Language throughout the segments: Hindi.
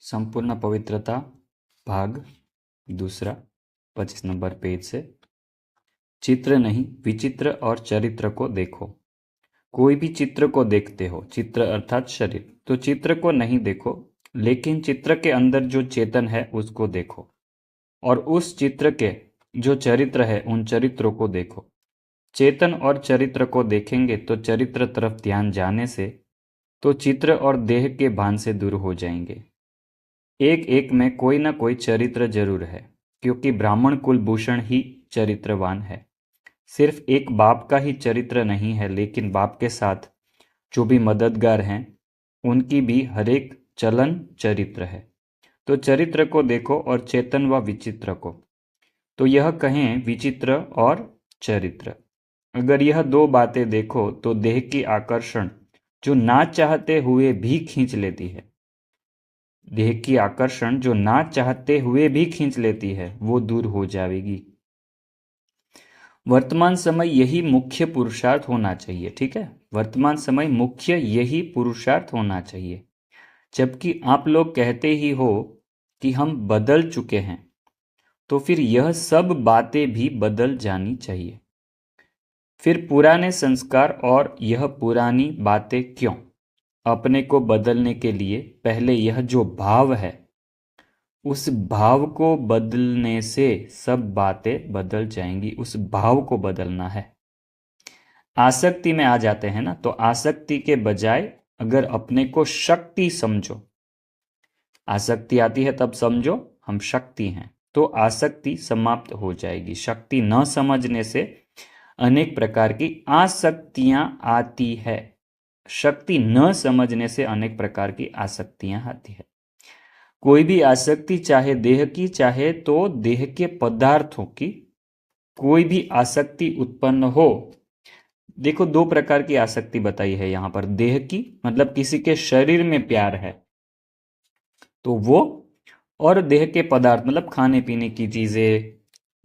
संपूर्ण पवित्रता भाग दूसरा 25 नंबर पेज से। चित्र नहीं विचित्र और चरित्र को देखो। कोई भी चित्र को देखते हो, चित्र अर्थात शरीर, तो चित्र को नहीं देखो, लेकिन चित्र के अंदर जो चेतन है उसको देखो, और उस चित्र के जो चरित्र है उन चरित्रों को देखो। चेतन और चरित्र को देखेंगे तो चरित्र तरफ ध्यान जाने से तो चित्र और देह के भान से दूर हो जाएंगे। एक एक में कोई ना कोई चरित्र जरूर है, क्योंकि ब्राह्मण कुलभूषण ही चरित्रवान है। सिर्फ एक बाप का ही चरित्र नहीं है, लेकिन बाप के साथ जो भी मददगार हैं उनकी भी हरेक चलन चरित्र है। तो चरित्र को देखो और चेतन व विचित्र को। तो यह कहें विचित्र और चरित्र। अगर यह दो बातें देखो तो देह की आकर्षण जो ना चाहते हुए भी खींच लेती है, देह की आकर्षण जो ना चाहते हुए भी खींच लेती है, वो दूर हो जाएगी। वर्तमान समय यही मुख्य पुरुषार्थ होना चाहिए। ठीक है, वर्तमान समय मुख्य यही पुरुषार्थ होना चाहिए। जबकि आप लोग कहते ही हो कि हम बदल चुके हैं, तो फिर यह सब बातें भी बदल जानी चाहिए। फिर पुराने संस्कार और यह पुरानी बातें क्यों? अपने को बदलने के लिए पहले यह जो भाव है, उस भाव को बदलने से सब बातें बदल जाएंगी। उस भाव को बदलना है। आसक्ति में आ जाते हैं ना, तो आसक्ति के बजाय अगर अपने को शक्ति समझो, आसक्ति आती है तब समझो हम शक्ति हैं, तो आसक्ति समाप्त हो जाएगी। शक्ति न समझने से अनेक प्रकार की आसक्तियां आती है। शक्ति न समझने से अनेक प्रकार की आसक्तियां आती है। कोई भी आसक्ति चाहे देह की, चाहे तो देह के पदार्थों की, कोई भी आसक्ति उत्पन्न हो। देखो, दो प्रकार की आसक्ति बताई है यहां पर। देह की मतलब किसी के शरीर में प्यार है तो वो, और देह के पदार्थ मतलब खाने पीने की चीजें,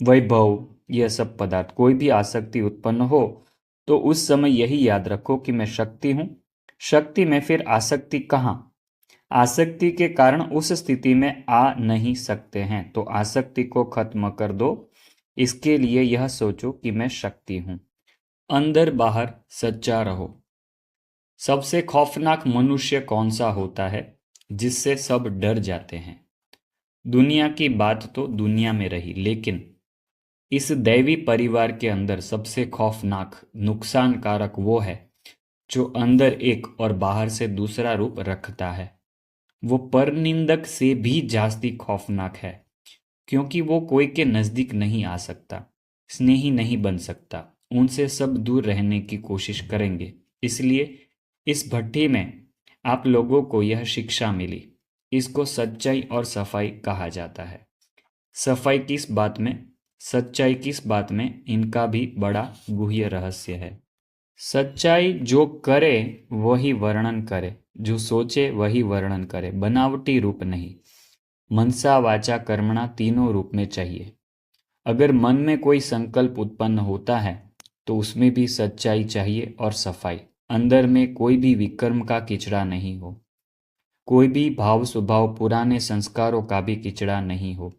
वैभव, यह सब पदार्थ, कोई भी आसक्ति उत्पन्न हो तो उस समय यही याद रखो कि मैं शक्ति हूं। शक्ति में फिर आसक्ति कहां? आसक्ति के कारण उस स्थिति में आ नहीं सकते हैं, तो आसक्ति को खत्म कर दो। इसके लिए यह सोचो कि मैं शक्ति हूं। अंदर बाहर सच्चा रहो। सबसे खौफनाक मनुष्य कौन सा होता है जिससे सब डर जाते हैं? दुनिया की बात तो दुनिया में रही, लेकिन इस दैवी परिवार के अंदर सबसे खौफनाक नुकसानकारक वो है जो अंदर एक और बाहर से दूसरा रूप रखता है। वो परनिंदक से भी जास्ती खौफनाक है, क्योंकि वो कोई के नजदीक नहीं आ सकता, स्नेही नहीं बन सकता, उनसे सब दूर रहने की कोशिश करेंगे। इसलिए इस भट्टी में आप लोगों को यह शिक्षा मिली। इसको सच्चाई और सफाई कहा जाता है। सफाई किस बात में, सच्चाई किस बात में, इनका भी बड़ा गुह्य रहस्य है। सच्चाई जो करे वही वर्णन करे, जो सोचे वही वर्णन करे, बनावटी रूप नहीं। मनसा वाचा कर्मणा तीनों रूप में चाहिए। अगर मन में कोई संकल्प उत्पन्न होता है तो उसमें भी सच्चाई चाहिए और सफाई। अंदर में कोई भी विकर्म का किचड़ा नहीं हो, कोई भी भाव स्वभाव पुराने संस्कारों का भी किचड़ा नहीं हो।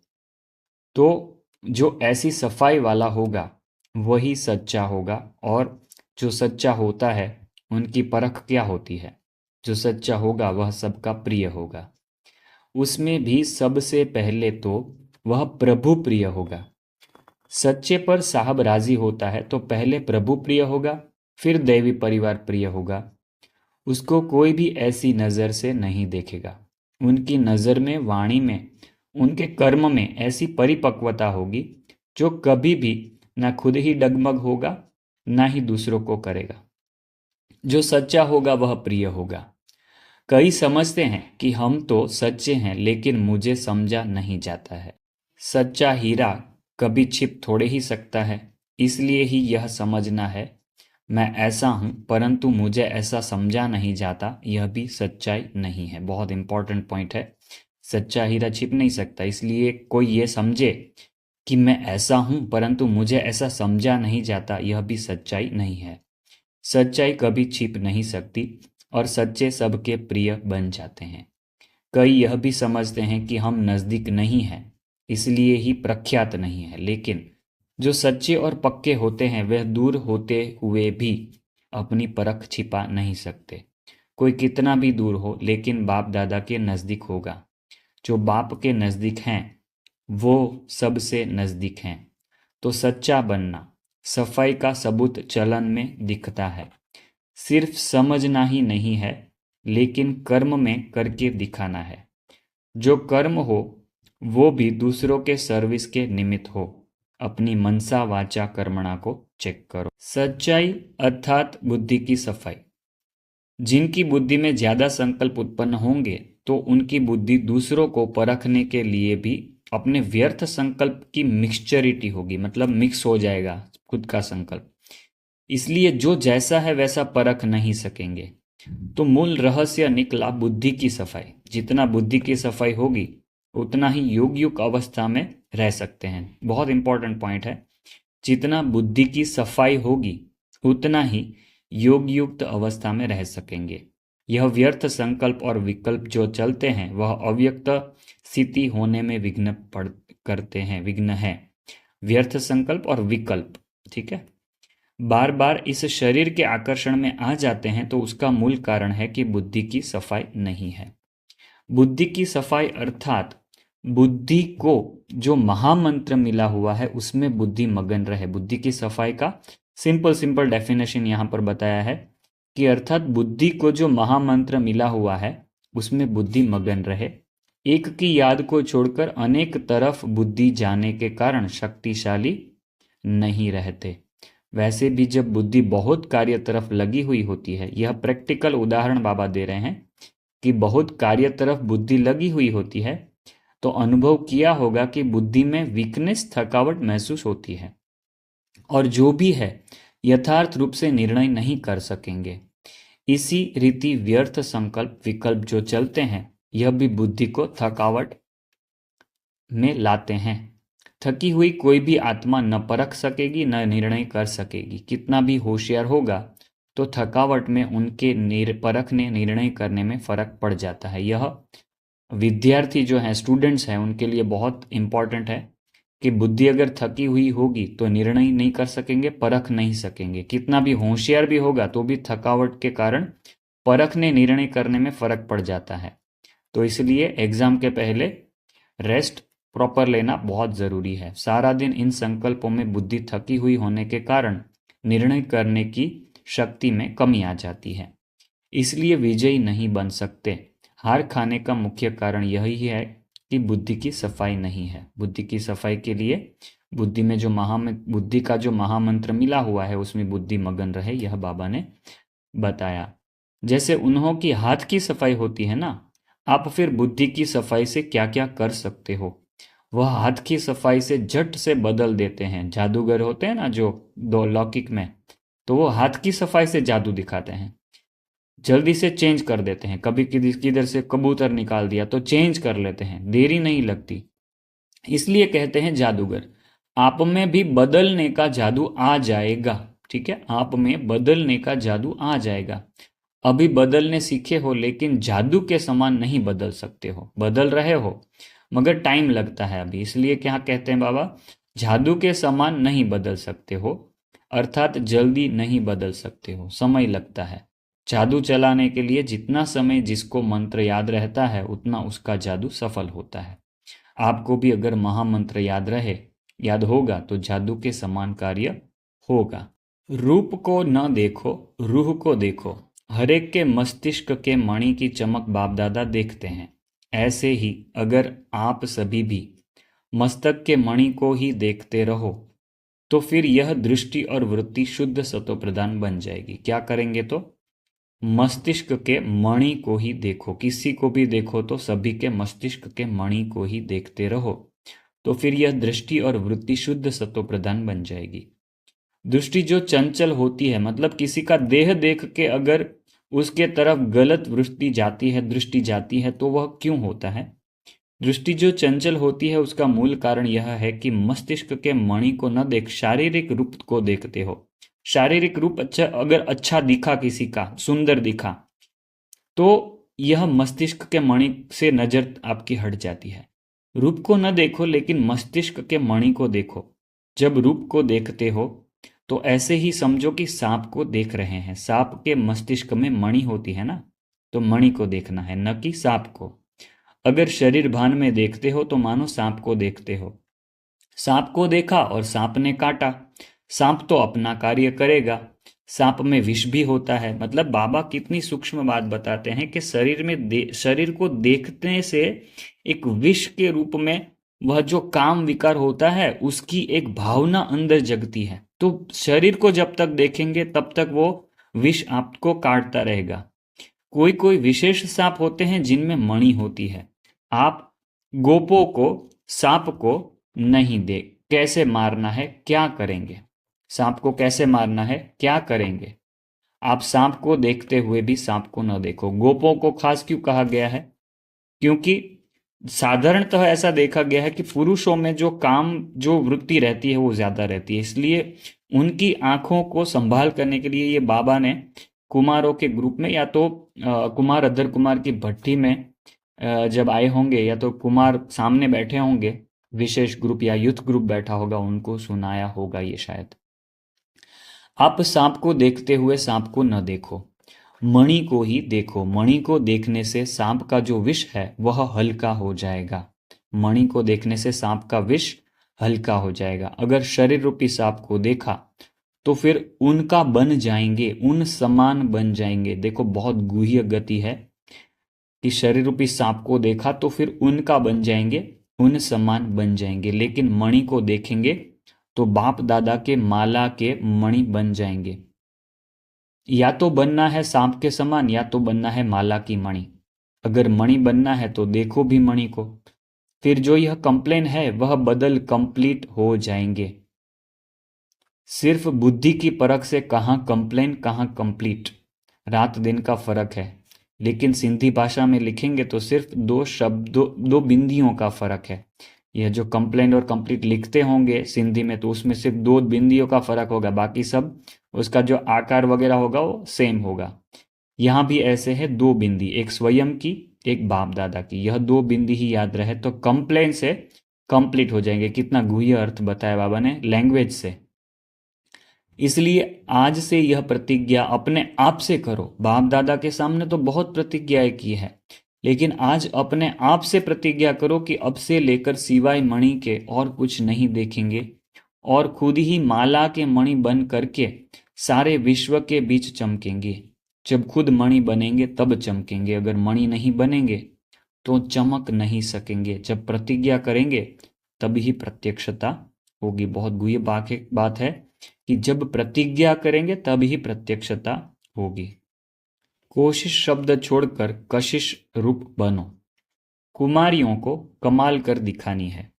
तो जो ऐसी सफाई वाला होगा वही सच्चा होगा। और जो सच्चा होता है उनकी परख क्या होती है? जो सच्चा होगा वह सबका प्रिय होगा। उसमें भी सबसे पहले तो वह प्रभु प्रिय होगा। सच्चे पर साहब राजी होता है तो पहले प्रभु प्रिय होगा, फिर दैवी परिवार प्रिय होगा। उसको कोई भी ऐसी नज़र से नहीं देखेगा। उनकी नज़र में, वाणी में, उनके कर्म में ऐसी परिपक्वता होगी जो कभी भी ना खुद ही डगमग होगा ना ही दूसरों को करेगा। जो सच्चा होगा वह प्रिय होगा। कई समझते हैं कि हम तो सच्चे हैं, लेकिन मुझे समझा नहीं जाता है। सच्चा हीरा कभी छिप थोड़े ही सकता है। इसलिए ही यह समझना है मैं ऐसा हूं परंतु मुझे ऐसा समझा नहीं जाता, यह भी सच्चाई नहीं है। बहुत इंपॉर्टेंट पॉइंट है। सच्चा हीरा छिप नहीं सकता, इसलिए कोई ये समझे कि मैं ऐसा हूं परंतु मुझे ऐसा समझा नहीं जाता, यह भी सच्चाई नहीं है। सच्चाई कभी छिप नहीं सकती और सच्चे सबके प्रिय बन जाते हैं। कई यह भी समझते हैं कि हम नज़दीक नहीं हैं, इसलिए ही प्रख्यात नहीं है। लेकिन जो सच्चे और पक्के होते हैं वह दूर होते हुए भी अपनी परख छिपा नहीं सकते। कोई कितना भी दूर हो लेकिन बाप दादा के नज़दीक होगा। जो बाप के नज़दीक हैं वो सबसे नज़दीक हैं। तो सच्चा बनना सफाई का सबूत चलन में दिखता है। सिर्फ समझना ही नहीं है लेकिन कर्म में करके दिखाना है। जो कर्म हो वो भी दूसरों के सर्विस के निमित्त हो। अपनी मनसा वाचा कर्मणा को चेक करो। सच्चाई अर्थात बुद्धि की सफाई। जिनकी बुद्धि में ज्यादा संकल्प उत्पन्न होंगे तो उनकी बुद्धि दूसरों को परखने के लिए भी अपने व्यर्थ संकल्प की मिक्सचरिटी होगी, मतलब मिक्स हो जाएगा खुद का संकल्प। इसलिए जो जैसा है वैसा परख नहीं सकेंगे। तो मूल रहस्य निकला बुद्धि की सफाई। जितना बुद्धि की सफाई होगी उतना ही योग युक्त अवस्था में रह सकते हैं। बहुत इंपॉर्टेंट पॉइंट है। जितना बुद्धि की सफाई होगी उतना ही योग युक्त अवस्था में रह सकेंगे। यह व्यर्थ संकल्प और विकल्प जो चलते हैं वह अव्यक्त स्थिति होने में विघ्न करते हैं, विघ्न है। व्यर्थ संकल्प और विकल्प, ठीक है, बार बार इस शरीर के आकर्षण में आ जाते हैं तो उसका मूल कारण है कि बुद्धि की सफाई नहीं है। बुद्धि की सफाई अर्थात बुद्धि को जो महामंत्र मिला हुआ है उसमें बुद्धि मगन रहे। बुद्धि की सफाई का सिंपल डेफिनेशन यहां पर बताया है कि अर्थात बुद्धि को जो महामंत्र मिला हुआ है उसमें बुद्धि मगन रहे। एक की याद को छोड़कर अनेक तरफ बुद्धि जाने के कारण शक्तिशाली नहीं रहते। वैसे भी जब बुद्धि बहुत कार्य तरफ लगी हुई होती है, यह प्रैक्टिकल उदाहरण बाबा दे रहे हैं कि बहुत कार्य तरफ बुद्धि लगी हुई होती है तो अनुभव किया होगा कि बुद्धि में वीकनेस, थकावट महसूस होती है और जो भी है यथार्थ रूप से निर्णय नहीं कर सकेंगे। इसी रीति व्यर्थ संकल्प विकल्प जो चलते हैं यह भी बुद्धि को थकावट में लाते हैं। थकी हुई कोई भी आत्मा न परख सकेगी न निर्णय कर सकेगी। कितना भी होशियार होगा तो थकावट में उनके परखने निर्णय करने में फर्क पड़ जाता है। यह विद्यार्थी जो हैं, स्टूडेंट्स हैं, उनके लिए बहुत इंपॉर्टेंट है कि बुद्धि अगर थकी हुई होगी तो निर्णय नहीं कर सकेंगे, परख नहीं सकेंगे। कितना भी होशियार भी होगा तो भी थकावट के कारण परखने निर्णय करने में फर्क पड़ जाता है। तो इसलिए एग्जाम के पहले रेस्ट प्रॉपर लेना बहुत ज़रूरी है। सारा दिन इन संकल्पों में बुद्धि थकी हुई होने के कारण निर्णय करने की शक्ति में कमी आ जाती है, इसलिए विजयी नहीं बन सकते। हार खाने का मुख्य कारण यही है कि बुद्धि की सफाई नहीं है। बुद्धि की सफाई के लिए बुद्धि में जो बुद्धि का जो महामंत्र मिला हुआ है उसमें बुद्धि मगन रहे, यह बाबा ने बताया। जैसे उन्हों की हाथ की सफाई होती है ना, आप फिर बुद्धि की सफाई से क्या क्या कर सकते हो वह हाथ की सफाई से झट से बदल देते हैं। जादूगर होते हैं ना जो दो लौकिक में, तो वो हाथ की सफाई से जादू दिखाते हैं, जल्दी से चेंज कर देते हैं। कभी किधर से कबूतर निकाल दिया तो चेंज कर लेते हैं, देरी नहीं लगती। इसलिए कहते हैं जादूगर। आप में भी बदलने का जादू आ जाएगा, ठीक है, आप में बदलने का जादू आ जाएगा। अभी बदलने सीखे हो लेकिन जादू के समान नहीं बदल सकते हो। बदल रहे हो मगर टाइम लगता है अभी, इसलिए क्या कहते हैं बाबा, जादू के समान नहीं बदल सकते हो, अर्थात जल्दी नहीं बदल सकते हो, समय लगता है। जादू चलाने के लिए जितना समय जिसको मंत्र याद रहता है उतना उसका जादू सफल होता है। आपको भी अगर महामंत्र याद होगा तो जादू के समान कार्य होगा। रूप को न देखो, रूह को देखो। हरेक के मस्तिष्क के मणि की चमक बाप दादा देखते हैं। ऐसे ही अगर आप सभी भी मस्तक के मणि को ही देखते रहो तो फिर यह दृष्टि और वृत्ति शुद्ध सतो प्रधान बन जाएगी। क्या करेंगे तो मस्तिष्क के मणि को ही देखो, किसी को भी देखो तो सभी के मस्तिष्क के मणि को ही देखते रहो तो फिर यह दृष्टि और वृत्ति शुद्ध सतो प्रधान बन जाएगी। दृष्टि जो चंचल होती है, मतलब किसी का देह देख के अगर उसके तरफ गलत दृष्टि जाती है तो वह क्यों होता है? दृष्टि जो चंचल होती है उसका मूल कारण यह है कि मस्तिष्क के मणि को न देख शारीरिक रूप को देखते हो। शारीरिक रूप अगर अच्छा दिखा, किसी का सुंदर दिखा, तो यह मस्तिष्क के मणि से नजर आपकी हट जाती है। रूप को न देखो लेकिन मस्तिष्क के मणि को देखो। जब रूप को देखते हो तो ऐसे ही समझो कि सांप को देख रहे हैं। सांप के मस्तिष्क में मणि होती है ना, तो मणि को देखना है, न कि सांप को। अगर शरीर भान में देखते हो तो मानो सांप को देखते हो। सांप को देखा और सांप ने काटा। सांप तो अपना कार्य करेगा। सांप में विष भी होता है। मतलब बाबा कितनी सूक्ष्म बात बताते हैं कि शरीर को देखने से एक विष के रूप में वह जो काम विकार होता है उसकी एक भावना अंदर जगती है। तो शरीर को जब तक देखेंगे तब तक वो विष आपको काटता रहेगा। कोई कोई विशेष सांप होते हैं जिनमें मणि होती है। आप गोपों को, सांप को नहीं देख कैसे मारना है, क्या करेंगे? सांप को कैसे मारना है, क्या करेंगे? आप सांप को देखते हुए भी सांप को न देखो। गोपों को खास क्यों कहा गया है? क्योंकि साधारणतः ऐसा देखा गया है कि पुरुषों में जो वृत्ति रहती है वो ज्यादा रहती है, इसलिए उनकी आंखों को संभाल करने के लिए ये बाबा ने कुमारों के ग्रुप में या तो कुमार अधर कुमार की भट्टी में जब आए होंगे या तो कुमार सामने बैठे होंगे, विशेष ग्रुप या यूथ ग्रुप बैठा होगा, उनको सुनाया होगा ये शायद। आप सांप को देखते हुए सांप को न देखो, मणि को ही देखो। मणि को देखने से सांप का जो विष है वह हल्का हो जाएगा। मणि को देखने से सांप का विष हल्का हो जाएगा। अगर शरीर रूपी सांप को देखा तो फिर उनका बन जाएंगे, उन समान बन जाएंगे। देखो बहुत गुह्य गति है कि शरीर रूपी सांप को देखा तो फिर उनका बन जाएंगे, उन समान बन जाएंगे। लेकिन मणि को देखेंगे तो बाप दादा के माला के मणि बन जाएंगे। या तो बनना है सांप के समान या तो बनना है माला की मणि। अगर मणि बनना है तो देखो भी मणि को, फिर जो यह कंप्लेन है वह बदल कंप्लीट हो जाएंगे। सिर्फ बुद्धि की परख से कहाँ कंप्लेन कहाँ कंप्लीट, रात दिन का फर्क है। लेकिन सिंधी भाषा में लिखेंगे तो सिर्फ दो शब्दों, दो बिंदियों का फर्क है। यह जो कंप्लेन और कंप्लीट लिखते होंगे सिंधी में तो उसमें सिर्फ दो बिंदियों का फर्क होगा, बाकी सब उसका जो आकार वगैरह होगा वो सेम होगा। यहाँ भी ऐसे है, दो बिंदी, एक स्वयं की एक बाप दादा की। यह दो बिंदी ही याद रहे तो कंप्लेन से कंप्लीट हो जाएंगे। कितना गुह्य अर्थ बताया बाबा ने लैंग्वेज से। इसलिए आज से यह प्रतिज्ञा अपने आप से करो। बाप दादा के सामने तो बहुत प्रतिज्ञाएं की है, लेकिन आज अपने आप से प्रतिज्ञा करो कि अब से लेकर सिवाय मणि के और कुछ नहीं देखेंगे और खुद ही माला के मणि बन करके सारे विश्व के बीच चमकेंगे। जब खुद मणि बनेंगे तब चमकेंगे, अगर मणि नहीं बनेंगे तो चमक नहीं सकेंगे। जब प्रतिज्ञा करेंगे तभी प्रत्यक्षता होगी। बहुत गुह्य बात है कि जब प्रतिज्ञा करेंगे तभी प्रत्यक्षता होगी। कोशिश शब्द छोड़कर कशिश रूप बनो। कुमारियों को कमाल कर दिखानी है।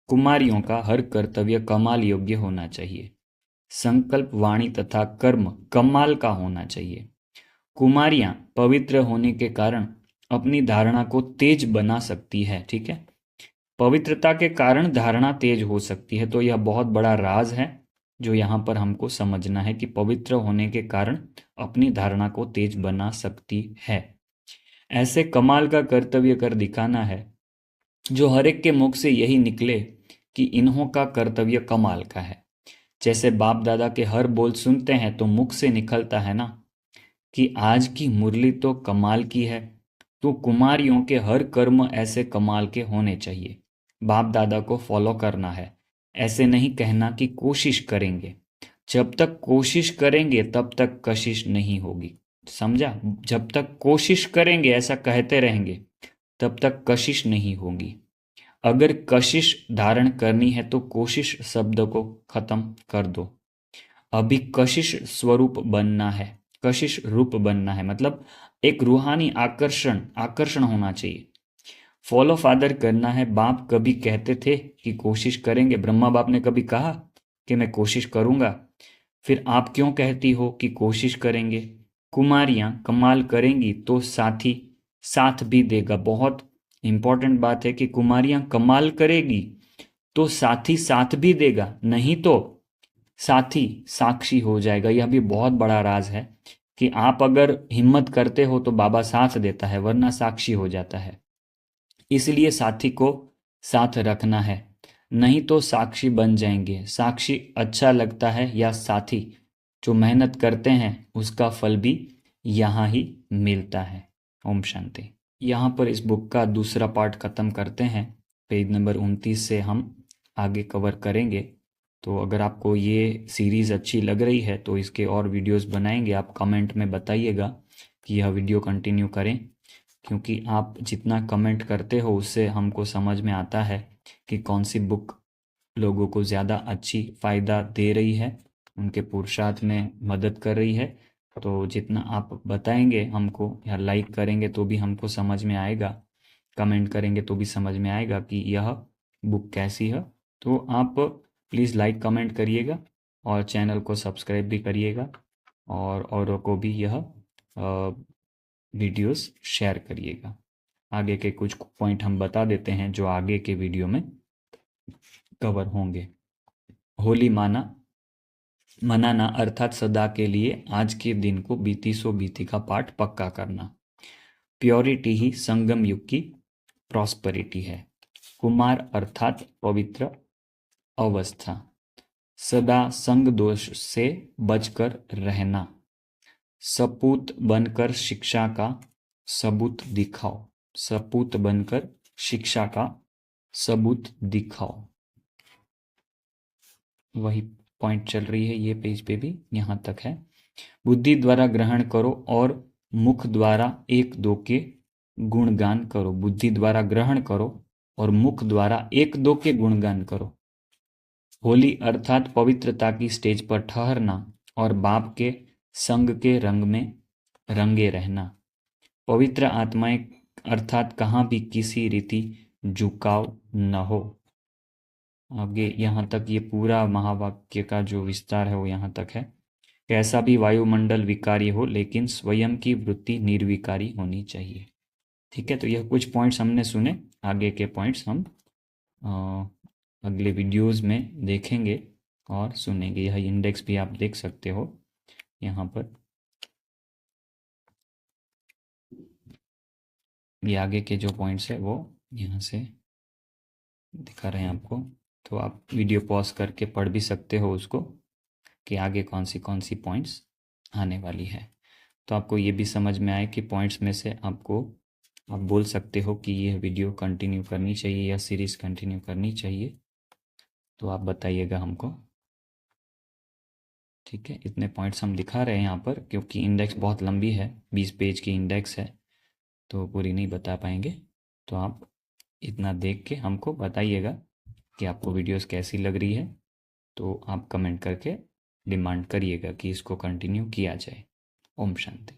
कुमारियों का हर कर्तव्य कमाल योग्य होना चाहिए। संकल्प, वाणी तथा कर्म कमाल का होना चाहिए। कुमारियां पवित्र होने के कारण अपनी धारणा को तेज बना सकती है। ठीक है, पवित्रता के कारण धारणा तेज हो सकती है। तो यह बहुत बड़ा राज है जो यहाँ पर हमको समझना है कि पवित्र होने के कारण अपनी धारणा को तेज बना सकती है। ऐसे कमाल का कर्तव्य कर दिखाना है जो हर एक के मुख से यही निकले कि इन्हों का कर्तव्य कमाल का है। जैसे बाप दादा के हर बोल सुनते हैं तो मुख से निकलता है ना कि आज की मुरली तो कमाल की है। तो कुमारियों के हर कर्म ऐसे कमाल के होने चाहिए। बाप दादा को फॉलो करना है। ऐसे नहीं कहना कि कोशिश करेंगे। जब तक कोशिश करेंगे तब तक कशिश नहीं होगी। समझा? जब तक कोशिश करेंगे ऐसा कहते रहेंगे तब तक कशिश नहीं होगी। अगर कशिश धारण करनी है तो कोशिश शब्द को खत्म कर दो। अभी कशिश स्वरूप बनना है, कशिश रूप बनना है। मतलब एक रूहानी आकर्षण होना चाहिए। फॉलो फादर करना है। बाप कभी कहते थे कि कोशिश करेंगे? ब्रह्मा बाप ने कभी कहा कि मैं कोशिश करूंगा? फिर आप क्यों कहती हो कि कोशिश करेंगे? कुमारियां कमाल करेंगी तो साथी साथ भी देगा। बहुत इंपॉर्टेंट बात है कि कुमारियां कमाल करेगी तो साथी साथ भी देगा, नहीं तो साथी साक्षी हो जाएगा। यह भी बहुत बड़ा राज है कि आप अगर हिम्मत करते हो तो बाबा साथ देता है, वरना साक्षी हो जाता है। इसलिए साथी को साथ रखना है, नहीं तो साक्षी बन जाएंगे। साक्षी अच्छा लगता है या साथी जो मेहनत करते हैं उसका फल भी यहाँ ही मिलता है। ओम शांति। यहाँ पर इस बुक का दूसरा पार्ट खत्म करते हैं। पेज नंबर 29 से हम आगे कवर करेंगे। तो अगर आपको ये सीरीज़ अच्छी लग रही है तो इसके और वीडियोस बनाएंगे। आप कमेंट में बताइएगा कि यह वीडियो कंटिन्यू करें, क्योंकि आप जितना कमेंट करते हो उससे हमको समझ में आता है कि कौन सी बुक लोगों को ज़्यादा अच्छी फ़ायदा दे रही है, उनके पुरुषार्थ में मदद कर रही है। तो जितना आप बताएंगे हमको या लाइक करेंगे तो भी हमको समझ में आएगा, कमेंट करेंगे तो भी समझ में आएगा कि यह बुक कैसी है। तो आप प्लीज़ लाइक कमेंट करिएगा और चैनल को सब्सक्राइब भी करिएगा और औरों को भी यह वीडियोस शेयर करिएगा। आगे के कुछ पॉइंट हम बता देते हैं जो आगे के वीडियो में कवर होंगे। होली मनाना अर्थात सदा के लिए आज के दिन को बीती सो बीती का पाठ पक्का करना। प्योरिटी ही संगम युग की प्रॉस्पेरिटी है। कुमार अर्थात पवित्र अवस्था। सदा संग दोष से बचकर रहना। सपूत बनकर शिक्षा का सबूत दिखाओ। सपूत बनकर शिक्षा का सबूत दिखाओ। वही पॉइंट चल रही है ये पेज पे भी, यहाँ तक है। बुद्धि द्वारा ग्रहण करो और मुख द्वारा एक दो के गुणगान करो। बुद्धि द्वारा ग्रहण करो और मुख द्वारा एक दो के गुणगान करो। होली अर्थात पवित्रता की स्टेज पर ठहरना और बाप के संग के रंग में रंगे रहना। पवित्र आत्माएं अर्थात कहाँ भी किसी रीति झुकाव न हो। आगे यहाँ तक ये पूरा महावाक्य का जो विस्तार है वो यहाँ तक है। कैसा भी वायुमंडल विकारी हो लेकिन स्वयं की वृत्ति निर्विकारी होनी चाहिए। ठीक है, तो यह कुछ पॉइंट्स हमने सुने। आगे के पॉइंट्स हम अगले वीडियोस में देखेंगे और सुनेंगे। यह इंडेक्स भी आप देख सकते हो यहाँ पर। ये आगे के जो पॉइंट्स है वो यहाँ से दिखा रहे हैं आपको। तो आप वीडियो पॉज करके पढ़ भी सकते हो उसको कि आगे कौन सी पॉइंट्स आने वाली है। तो आपको ये भी समझ में आए कि पॉइंट्स में से आपको आप बोल सकते हो कि यह वीडियो कंटिन्यू करनी चाहिए या सीरीज़ कंटिन्यू करनी चाहिए। तो आप बताइएगा हमको। ठीक है, इतने पॉइंट्स हम दिखा रहे हैं यहाँ पर क्योंकि इंडेक्स बहुत लंबी है, 20 पेज की इंडेक्स है तो पूरी नहीं बता पाएंगे। तो आप इतना देख के हमको बताइएगा कि आपको वीडियोस कैसी लग रही है। तो आप कमेंट करके डिमांड करिएगा कि इसको कंटिन्यू किया जाए। ओम शांति।